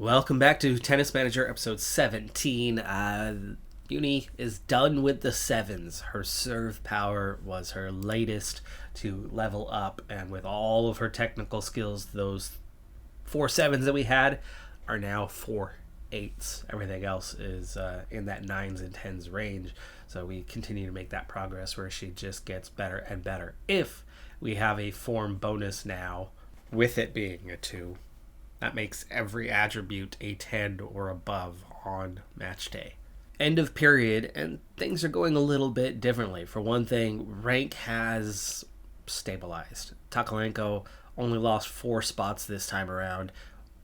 Welcome back to Tennis Manager episode 17. Uni is done with the sevens. Her serve power was her latest to level up, and with all of her technical skills, those 4 sevens that we had are now 4 8s. Everything else is in that 9s and 10s range. So we continue to make that progress where she just gets better and better. If we have a form bonus now, with it being a 2, that makes every attribute a 10 or above on match day. End of period, and things are going a little bit differently. For one thing, rank has stabilized. Takalenko only lost 4 spots this time around.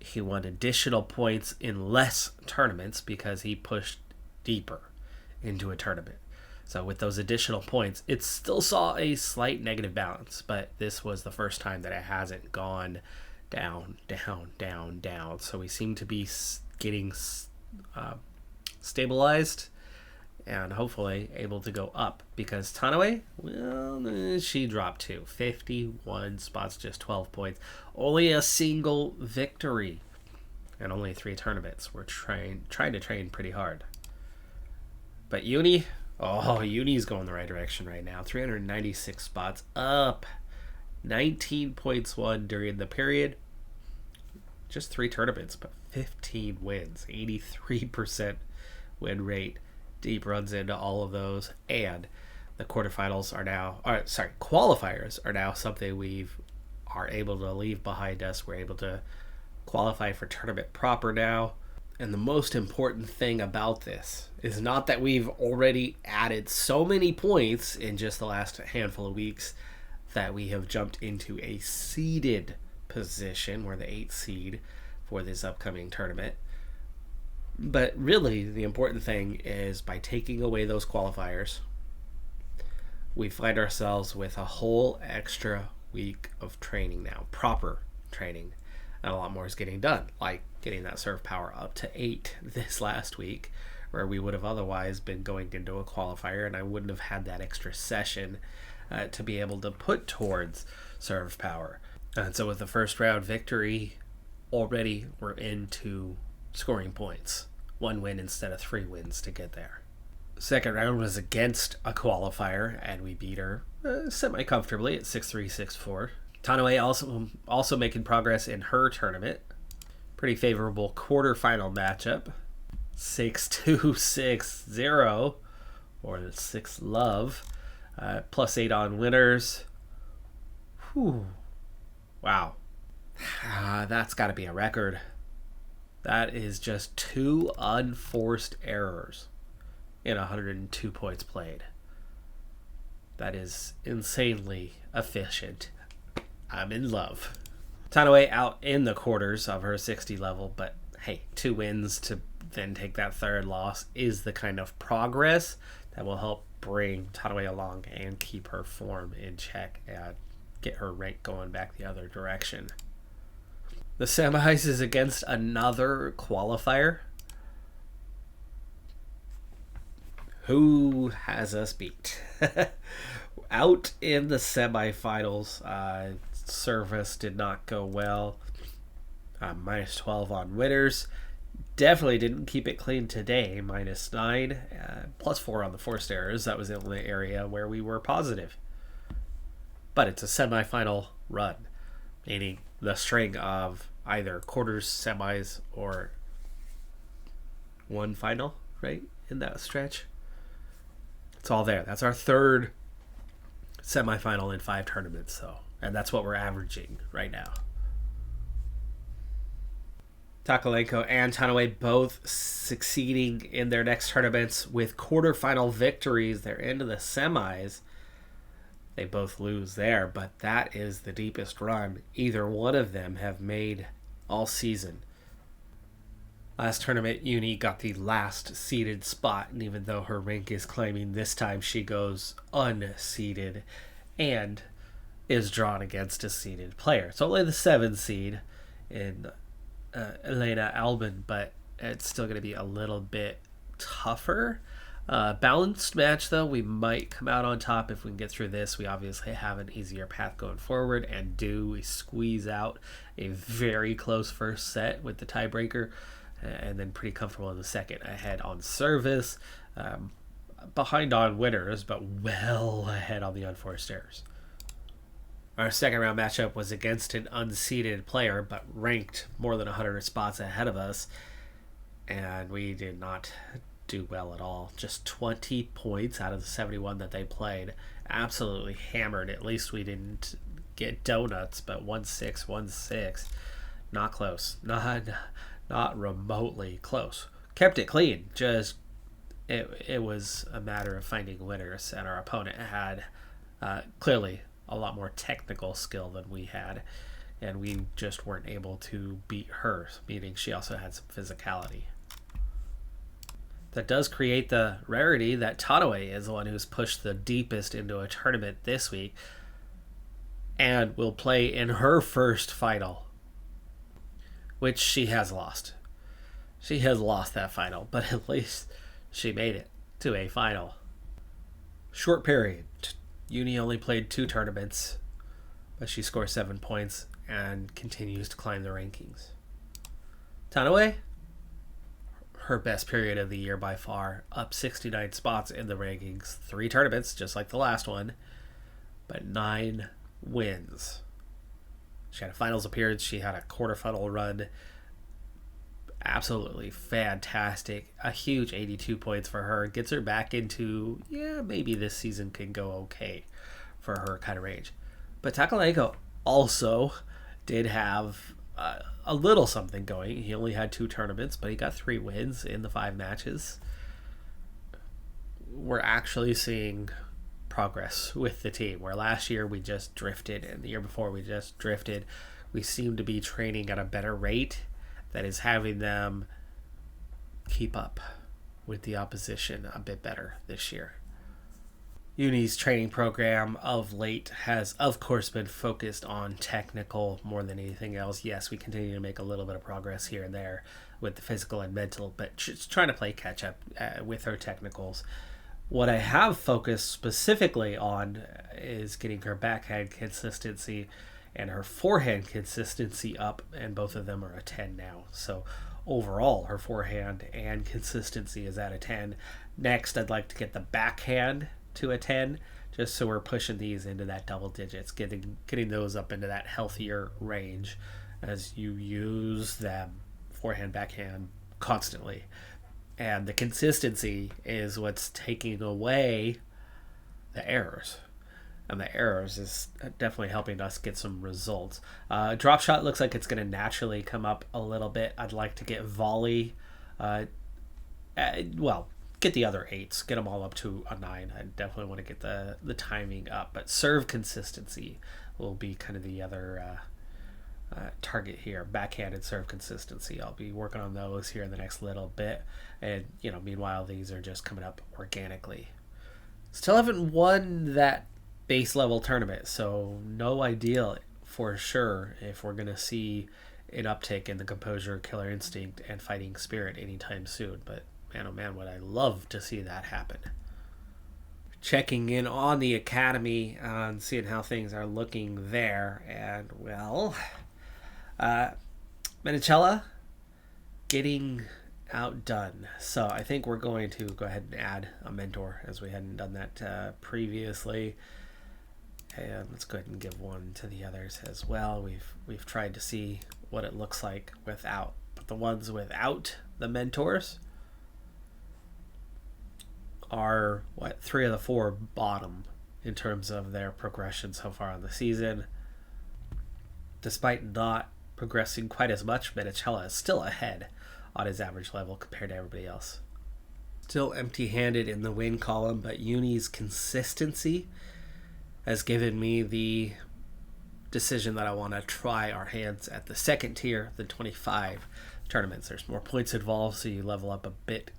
He won additional points in less tournaments because he pushed deeper into a tournament. So with those additional points, it still saw a slight negative balance, but this was the first time that it hasn't gone down. So we seem to be getting stabilized and hopefully able to go up, because Tanaue, well, she dropped to 51 spots, just 12 points. Only a single victory and only 3 tournaments. We're trying to train pretty hard. But Uni's going the right direction right now. 396 spots up. 19 points won during the period. Just 3 tournaments, but 15 wins. 83% win rate. Deep runs into all of those. And the qualifiers are now something we are able to leave behind us. We're able to qualify for tournament proper now. And the most important thing about this is not that we've already added so many points in just the last handful of weeks that we have jumped into a seeded position. We're the 8th seed for this upcoming tournament. But really, the important thing is by taking away those qualifiers, we find ourselves with a whole extra week of training now, proper training, and a lot more is getting done, like getting that serve power up to 8 this last week, where we would have otherwise been going into a qualifier, and I wouldn't have had that extra session to be able to put towards serve power. And so with the first round victory, already we're into scoring points. 1 win instead of 3 wins to get there. Second round was against a qualifier, and we beat her semi-comfortably at 6-3, 6-4. Tanaue also making progress in her tournament. Pretty favorable quarterfinal matchup. 6-2, 6-0, or the 6 love. +8 on winners. Whew. Wow. That's got to be a record. That is just 2 unforced errors in 102 points played. That is insanely efficient. I'm in love. Tanaue out in the quarters of her 60 level, but hey, 2 wins to then take that 3rd loss is the kind of progress that will help bring Tanaue along and keep her form in check and get her rank going back the other direction. The semis is against another qualifier. Who has us beat? Out in the semifinals, service did not go well. -12 on winners. Definitely didn't keep it clean today. -9, +4 on the forced errors. That was the only area where we were positive. But it's a semifinal run, meaning the string of either quarters, semis, or 1 final, right, in that stretch. It's all there. That's our 3rd semifinal in 5 tournaments, though, and that's what we're averaging right now. Takalenko and Tanaue both succeeding in their next tournaments with quarterfinal victories. They're into the semis. They both lose there, but that is the deepest run either one of them have made all season. Last tournament, Uni got the last seeded spot, and even though her rank is climbing, this time she goes unseeded and is drawn against a seeded player. It's only the 7 seed in Elena Albin, but it's still going to be a little bit tougher. Balanced match, though. We might come out on top if we can get through this. We obviously have an easier path going forward, and we squeeze out a very close first set with the tiebreaker, and then pretty comfortable in the second. Ahead on service, behind on winners, but well ahead on the unforced errors. Our second round matchup was against an unseeded player, but ranked more than 100 spots ahead of us, and we did not do well at all. Just 20 points out of the 71 that they played. Absolutely hammered. At least we didn't get donuts, but 1-6, 1-6. Not close. Not remotely close. Kept it clean. Just it was a matter of finding winners, and our opponent had clearly a lot more technical skill than we had, and we just weren't able to beat her, meaning she also had some physicality. That does create the rarity that Tanoe is the one who's pushed the deepest into a tournament this week and will play in her first final, which she has lost. She has lost that final, but at least she made it to a final. Short period. Uni only played 2 tournaments, but she scored 7 points and continues to climb the rankings. Tanoe, her best period of the year by far, up 69 spots in the rankings. 3 tournaments, just like the last one, but 9 wins. She had a finals appearance. She had a quarterfinal run. Absolutely fantastic. A huge 82 points for her. Gets her back into, maybe this season can go okay for her kind of range. But Takaleko also did have a little something going. He only had 2 tournaments, but he got 3 wins in the 5 matches. We're actually seeing progress with the team, where last year we just drifted, and the year before we just drifted. We seem to be training at a better rate that is having them keep up with the opposition a bit better this year. Uni's training program of late has, of course, been focused on technical more than anything else. Yes, we continue to make a little bit of progress here and there with the physical and mental, but just trying to play catch up with her technicals. What I have focused specifically on is getting her backhand consistency and her forehand consistency up, and both of them are a 10 now. So overall, her forehand and consistency is at a 10. Next, I'd like to get the backhand to a 10, just so we're pushing these into that double digits, getting those up into that healthier range as you use them forehand, backhand constantly. And the consistency is what's taking away the errors. And the errors is definitely helping us get some results. Drop shot looks like it's going to naturally come up a little bit. I'd like to get volley, get the other 8s, get them all up to a 9. I definitely want to get the timing up. But serve consistency will be kind of the other target here. Backhand and serve consistency. I'll be working on those here in the next little bit. And, meanwhile, these are just coming up organically. Still haven't won that base level tournament, so no idea for sure if we're going to see an uptick in the composure, killer instinct, and fighting spirit anytime soon. But man, oh man, would I love to see that happen. Checking in on the academy and seeing how things are looking there. And, well, Menicella getting outdone. So I think we're going to go ahead and add a mentor, as we hadn't done that previously. And let's go ahead and give one to the others as well. We've tried to see what it looks like without, but the ones without the mentors are 3 of the 4 bottom in terms of their progression so far on the season. Despite not progressing quite as much, Menicella is still ahead on his average level compared to everybody else. Still empty-handed in the win column, but Uni's consistency has given me the decision that I want to try our hands at the second tier, the 25 tournaments. There's more points involved, so you level up a bit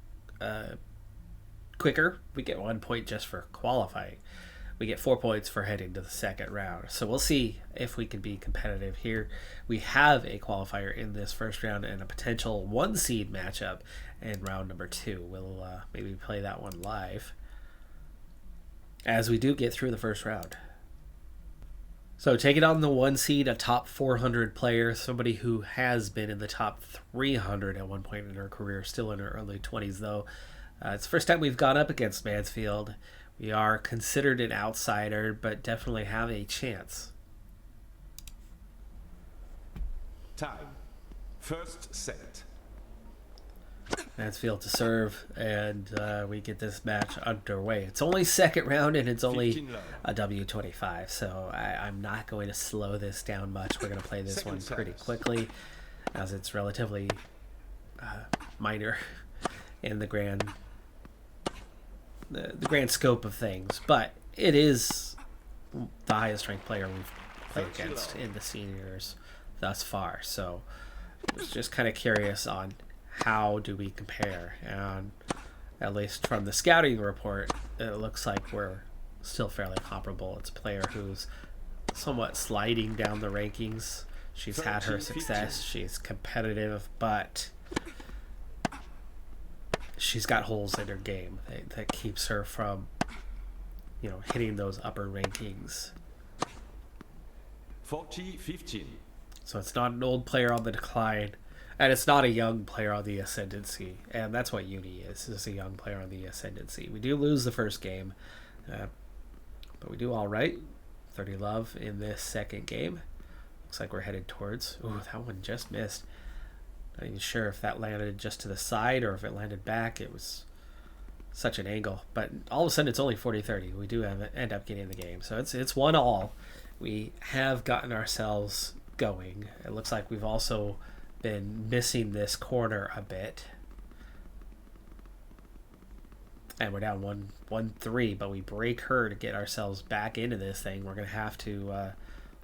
quicker. We get 1 point just for qualifying, we get 4 points for heading to the second round. So we'll see if we can be competitive here. We have a qualifier in this first round and a potential 1 seed matchup in round number 2. We'll maybe play that one live as we do get through the first round. So taking on the 1 seed, a top 400 player, somebody who has been in the top 300 at one point in her career, still in her early 20s though. It's the first time we've gone up against Mansfield. We are considered an outsider, but definitely have a chance. Time. First set. Mansfield to serve, and we get this match underway. It's only second round, and it's only a W25, so I'm not going to slow this down much. We're going to play this one pretty quickly, as it's relatively minor in the grand scope of things. But it is the highest ranked player we've played against in the seniors thus far, so I was just kind of curious on how do we compare, and at least from the scouting report it looks like we're still fairly comparable. It's a player who's somewhat sliding down the rankings. She's had her success, she's competitive, but she's got holes in her game that keeps her from, you know, hitting those upper rankings. 40-15. So it's not an old player on the decline, and it's not a young player on the ascendancy, and that's what Uni is a young player on the ascendancy. We do lose the first game, but we do all right. 30 love in this second game. Looks like we're headed towards... Ooh, that one just missed. Not even sure if that landed just to the side or if it landed back. It was such an angle, but all of a sudden it's only 40-30. We do end up getting the game, so it's 1-1. We have gotten ourselves going. It looks like we've also been missing this corner a bit, and we're down 1-3, but we break her to get ourselves back into this thing. We're gonna have to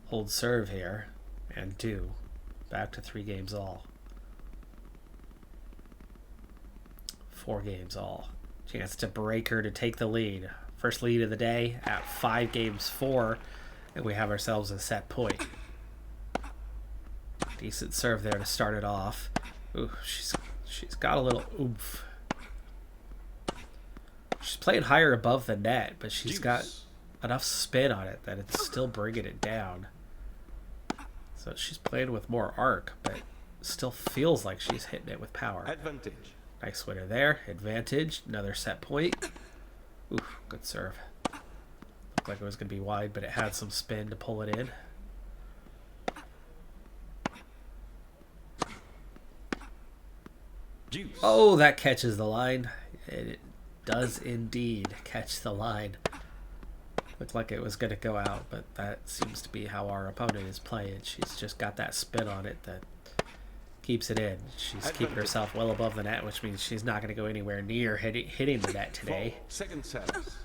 hold serve here and do back to 3 games all, 4 games all. Chance to break her to take the lead. First lead of the day at 5-4, and we have ourselves a set point. Decent serve there to start it off. Ooh, she's got a little oomph. She's playing higher above the net, but she's got enough spin on it that it's still bringing it down. So she's playing with more arc, but still feels like she's hitting it with power. Advantage. Nice winner there. Advantage. Another set point. Ooh, good serve. Looked like it was going to be wide, but it had some spin to pull it in. Juice. Oh, that catches the line. It does indeed catch the line. Looked like it was going to go out, but that seems to be how our opponent is playing. She's just got that spin on it that keeps it in. She's keeping herself well above the net, which means she's not going to go anywhere near hitting the net today. Second service.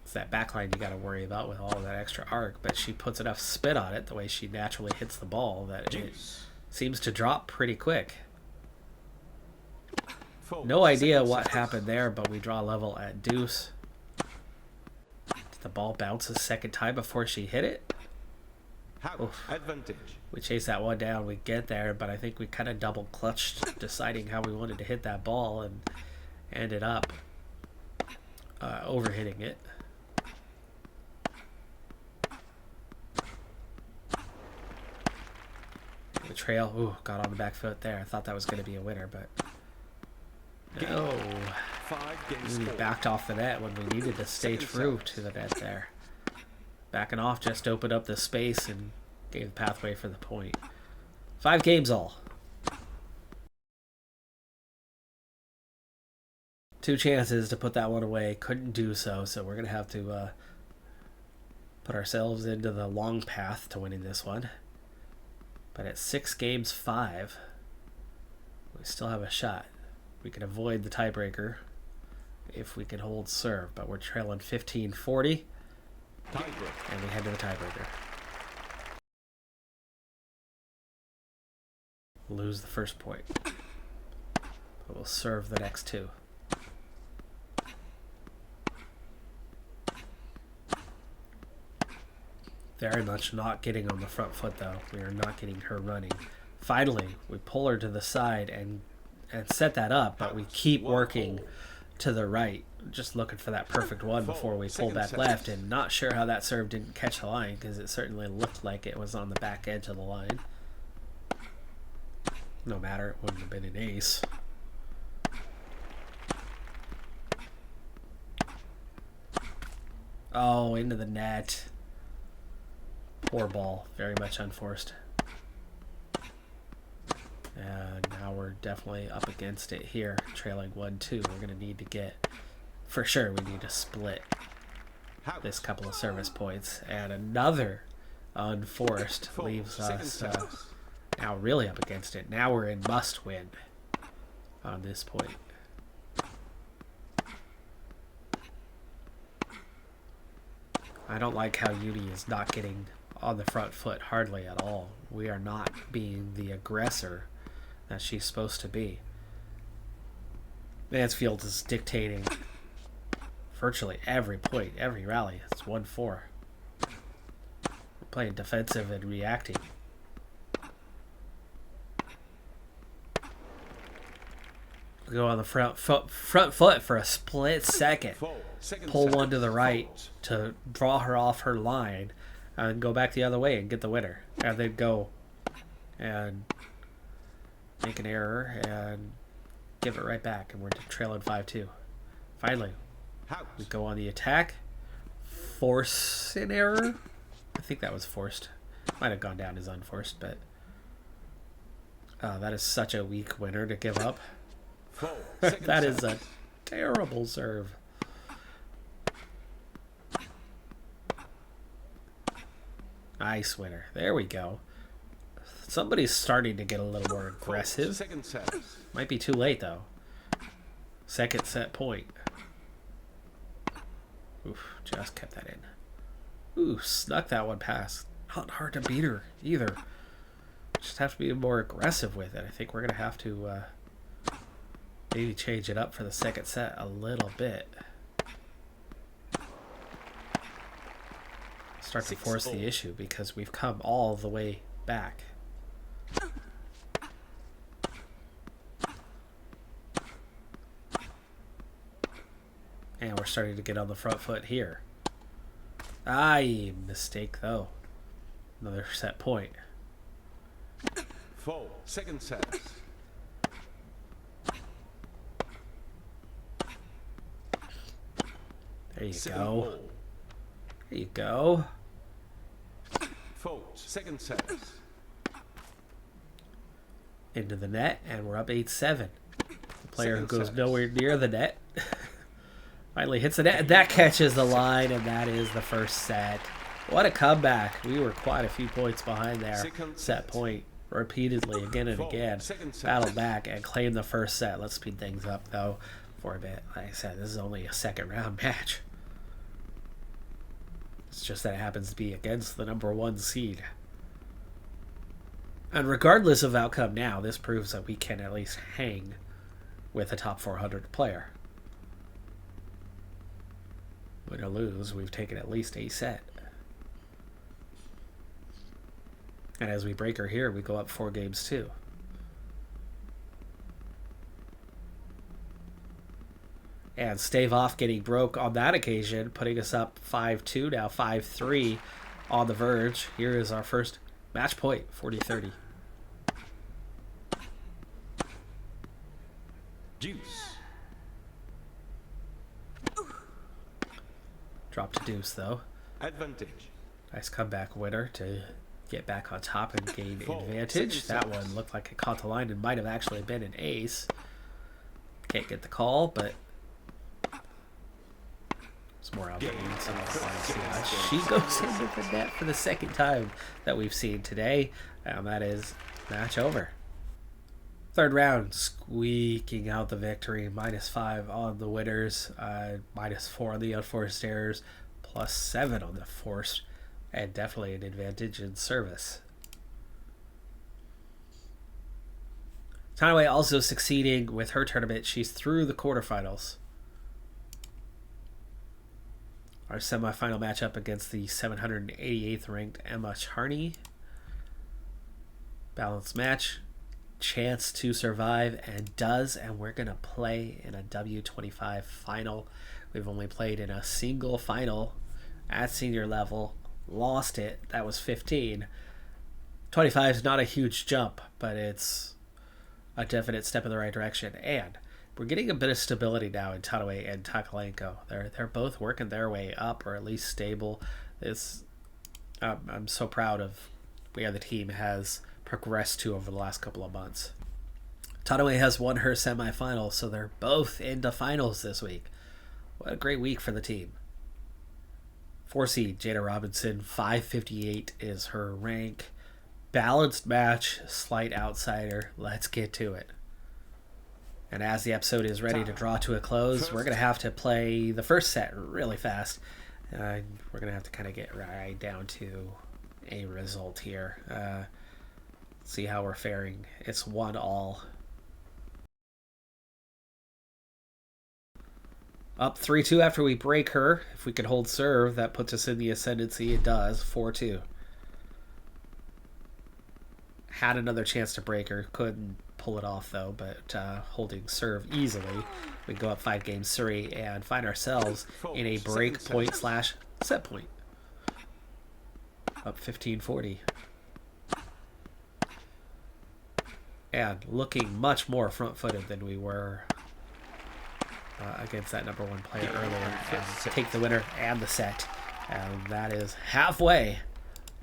It's that backline you got to worry about with all of that extra arc, but she puts enough spin on it, the way she naturally hits the ball, that it seems to drop pretty quick. No idea what happened there, but we draw level at deuce. The ball bounces second time before she hit it. Advantage. We chase that one down, we get there, but I think we kind of double clutched deciding how we wanted to hit that ball and ended up overhitting it. The trail, ooh, got on the back foot there. I thought that was going to be a winner, but no. We backed off the net when we needed to stay true to the net there. Backing off just opened up the space and gave the pathway for the point. 5 games all. 2 chances to put that one away. Couldn't do so, so we're going to have to put ourselves into the long path to winning this one. But at 6-5, we still have a shot. We can avoid the tiebreaker if we can hold serve, but we're trailing 15-40, and we head to the tiebreaker. Lose the first point, but we'll serve the next 2. Very much not getting on the front foot, though. We are not getting her running. Finally, we pull her to the side and set that up, but we keep working to the right, just looking for that perfect one before we pull back left, and not sure how that serve didn't catch the line, because it certainly looked like it was on the back edge of the line. No matter, it wouldn't have been an ace. Oh, into the net. Poor ball. Very much unforced. And now we're definitely up against it here. Trailing 1-2. We're going to need to get... For sure, we need to split this couple of service points. And another unforced leaves us now really up against it. Now we're in must win on this point. I don't like how Uni is not getting on the front foot hardly at all. We are not being the aggressor that she's supposed to be. Mansfield is dictating virtually every point, every rally. It's 1-4. We're playing defensive and reacting. We go on the front foot for a split second. Pull one to the right to draw her off her line and go back the other way and get the winner. And then go and make an error and give it right back. And we're trailing 5-2. Finally, we go on the attack. Force an error. I think that was forced. Might have gone down as unforced, but that is such a weak winner to give up. That is a terrible serve. Nice winner. There we go. Somebody's starting to get a little more aggressive. Might be too late, though. Second set point. Oof, just kept that in. Ooh, snuck that one past. Not hard to beat her, either. Just have to be more aggressive with it. I think we're going to have to maybe change it up for the second set a little bit. Start to force the issue because we've come all the way back. And we're starting to get on the front foot here. Mistake though. Another set point. 4 second set. There you go. There you go. 4 second set. Into the net, and we're up 8-7. The player who goes nowhere near the net finally hits the net, and that catches the line, and that is the first set. What a comeback. We were quite a few points behind there. Set point repeatedly, again and again. Battled back and claimed the first set. Let's speed things up, though, for a bit. Like I said, this is only a second round match. It's just that it happens to be against the number 1 seed. And regardless of outcome now, this proves that we can at least hang with a top 400 player. Win or lose, we've taken at least a set. And as we break her here, we go up 4 games too. And stave off getting broke on that occasion, putting us up 5-2, now 5-3 on the verge. Here is our first match point, 40-30. Deuce. Drop to deuce, though. Advantage. Nice comeback winner to get back on top and gain advantage. That one looked like it caught the line and might have actually been an ace. Can't get the call, but it's more out there. She goes into the net for the second time that we've seen today, and that is match over. Third round, squeaking out the victory. -5 on the winners, -4 on the unforced errors, +7 on the forced, and definitely an advantage in service. Tanaway also succeeding with her tournament. She's through the quarterfinals. our semifinal matchup against the 788th ranked Emma Charney. Balanced match. Chance to survive, and does, and we're going to play in a W25 final. We've only played in a single final at senior level. Lost it. That was 15. 25 is not a huge jump, but it's a definite step in the right direction. And we're getting a bit of stability now in Tanoe and Takalenko. They're both working their way up, or at least stable. I'm so proud of where the team has progressed to over the last couple of months. Tanoe has won her semifinal, so they're both into finals this week. What a great week for the team. 4 seed Jada Robinson, 558 is her rank. Balanced match, slight outsider. Let's get to it. And as the episode is ready to draw to a close, we're going to have to play the first set really fast. We're going to have to kind of get right down to a result here. See how we're faring. It's 1-all. Up 3-2 after we break her. If we could hold serve, that puts us in the ascendancy. It does. 4-2. Had another chance to break her. Couldn't pull it off, though. But holding serve easily, we go up 5 games 3 and find ourselves in a break point / set point. Up 15-40. And looking much more front-footed than we were against that number 1 player earlier. Take the winner and the set. And that is halfway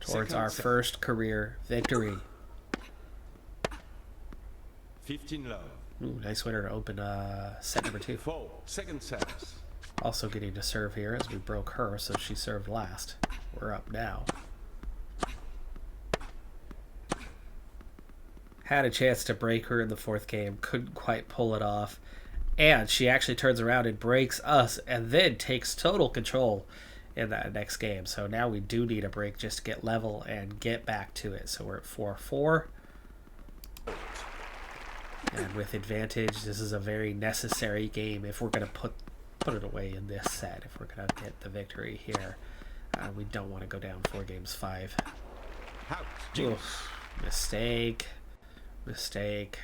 towards our first career victory. 15 love. Ooh, nice winner to open set number 2. 4 second sets. Also getting to serve here as we broke her, so she served last. We're up now. Had a chance to break her in the 4th game. Couldn't quite pull it off. And she actually turns around and breaks us and then takes total control in that next game. So now we do need a break just to get level and get back to it. So we're at 4-4. And with advantage, this is a very necessary game if we're going to put it away in this set. If we're going to get the victory here. We don't want to go down 4 games 5. Oof, mistake. Mistake.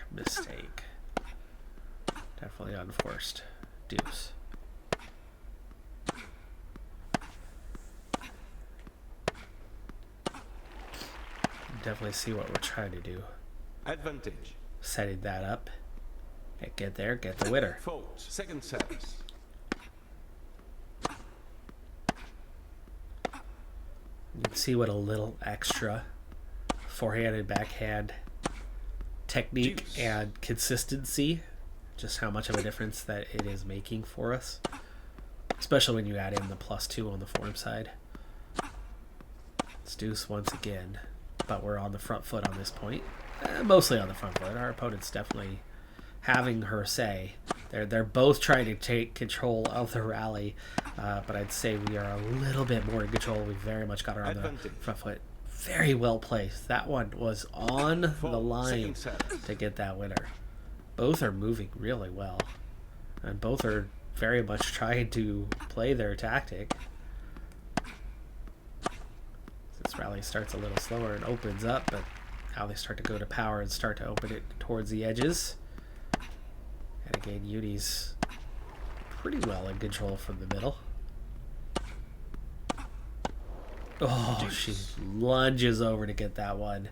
Definitely unforced. Deuce. Definitely see what we're trying to do. Advantage. Setting that up. Get there, get the winner. Fault. Second sets. You can see what a little extra forehand and backhand technique and consistency, just how much of a difference that it is making for us, especially when you add in the +2 on the form side. It's deuce once again, but we're on the front foot on this point. Mostly on the front foot. Our opponent's definitely having her say. They're both trying to take control of the rally, but I'd say we are a little bit more in control. We very much got her on the front foot. Very well placed. That one was on the line to get that winner. Both are moving really well. And both are very much trying to play their tactic. This rally starts a little slower and opens up, but now they start to go to power and start to open it towards the edges. And again, Uni's pretty well in control from the middle. Oh, she lunges over to get that one.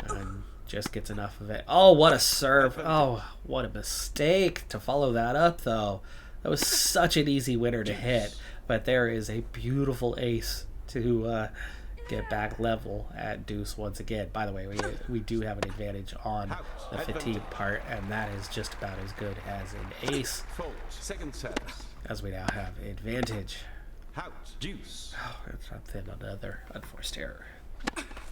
And just gets enough of it. Oh, what a serve. Oh, what a mistake to follow that up, though. That was such an easy winner to hit. But there is a beautiful ace to get back level at deuce once again. By the way, we do have an advantage on the fatigue part, and that is just about as good as an ace. Second sets. As we now have advantage. Deuce. Oh, it's not thin another unforced error.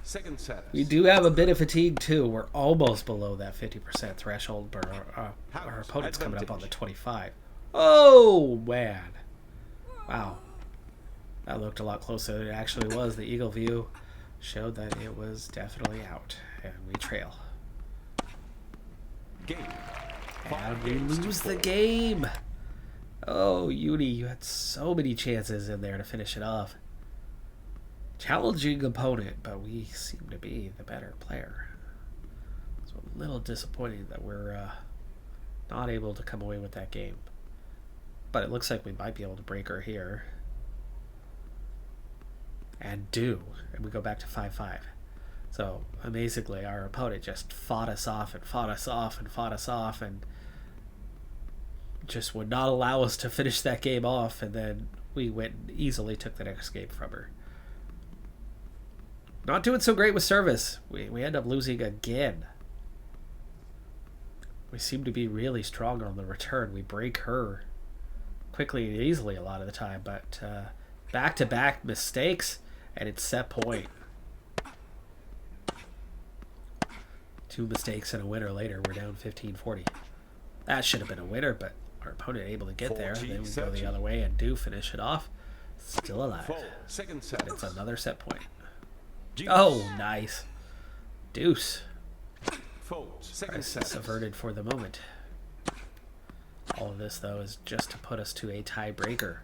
Second set. We do have a bit of fatigue too. We're almost below that 50% threshold, but our opponent's coming up on the 25. Oh man! Wow, that looked a lot closer than it actually was. The eagle view showed that it was definitely out, and we trail. Game. And we lose the game. Oh, Uni, you had so many chances in there to finish it off. Challenging opponent, but we seem to be the better player. It's a little disappointing that we're not able to come away with that game. But it looks like we might be able to break her here. And do. And we go back to 5-5. So, amazingly, our opponent just fought us off and fought us off and fought us off and just would not allow us to finish that game off, and then we went and easily took the next game from her. Not doing so great with service. We end up losing again. We seem to be really strong on the return. We break her quickly and easily a lot of the time, but back-to-back mistakes, and it's set point. 2 mistakes and a winner later. We're down 15-40. That should have been a winner, but our opponent able to get there. Then we go the other way and do finish it off. Still alive. Second set. It's another set point. Deuce. Oh, nice. Deuce. Fold. Second Crisis set. averted for the moment. All of this, though, is just to put us to a tiebreaker.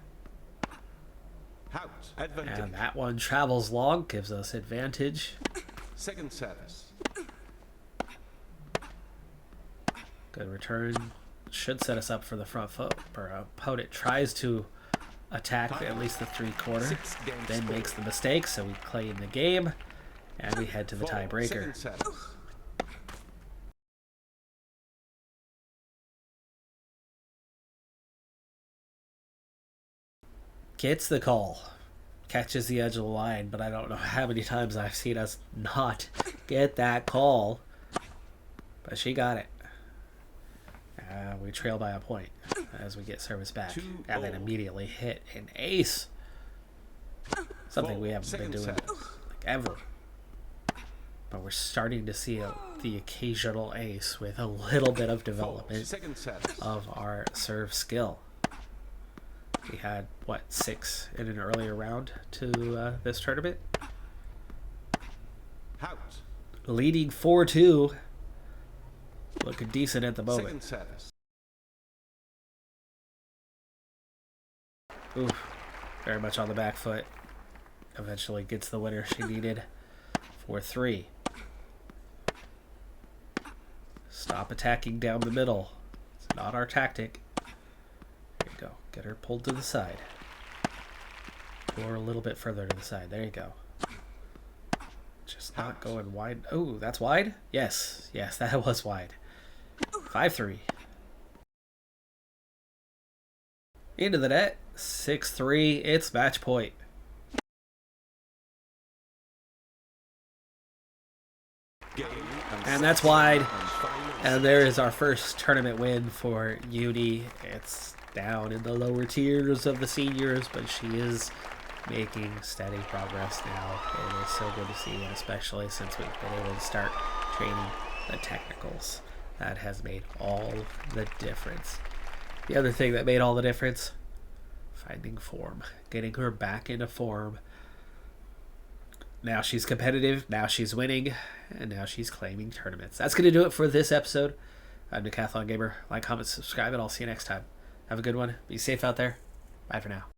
Out. Advantage. And that one travels long, gives us advantage. Second service. Good return. Should set us up for the front foot. Our opponent tries to attack at least the 3/4, 6 games then scored. makes the mistake, so we claim the game, and we head to the Fold. tiebreaker. Second service. Gets the call. Catches the edge of the line, but I don't know how many times I've seen us not get that call. But she got it. We trail by a point as we get service back. 2-0. And then immediately hit an ace. Something we haven't been Second doing service. like ever. But we're starting to see the occasional ace with a little bit of Fold. development Second service. of our serve skill. We had, what, 6 in an earlier round to this tournament? Out. Leading 4-2. Looking decent at the moment. Second service. Oof. Very much on the back foot. Eventually gets the winner she needed. 4-3. Stop attacking down the middle. It's not our tactic. There you go. Get her pulled to the side. Pull her a little bit further to the side. There you go. Just not going wide. Oh, that's wide? Yes. Yes, that was wide. 5-3. Into the net. 6-3. It's match point. Game And that's wide. And there is our first tournament win for Uni. It's down in the lower tiers of the seniors, but she is making steady progress now. It is so good to see, and especially since we've been able to start training the technicals. That has made all the difference. The other thing that made all the difference, finding form. Getting her back into form. Now she's competitive, now she's winning, and now she's claiming tournaments. That's going to do it for this episode. I'm Decathlon Gamer. Like, comment, subscribe, and I'll see you next time. Have a good one. Be safe out there. Bye for now.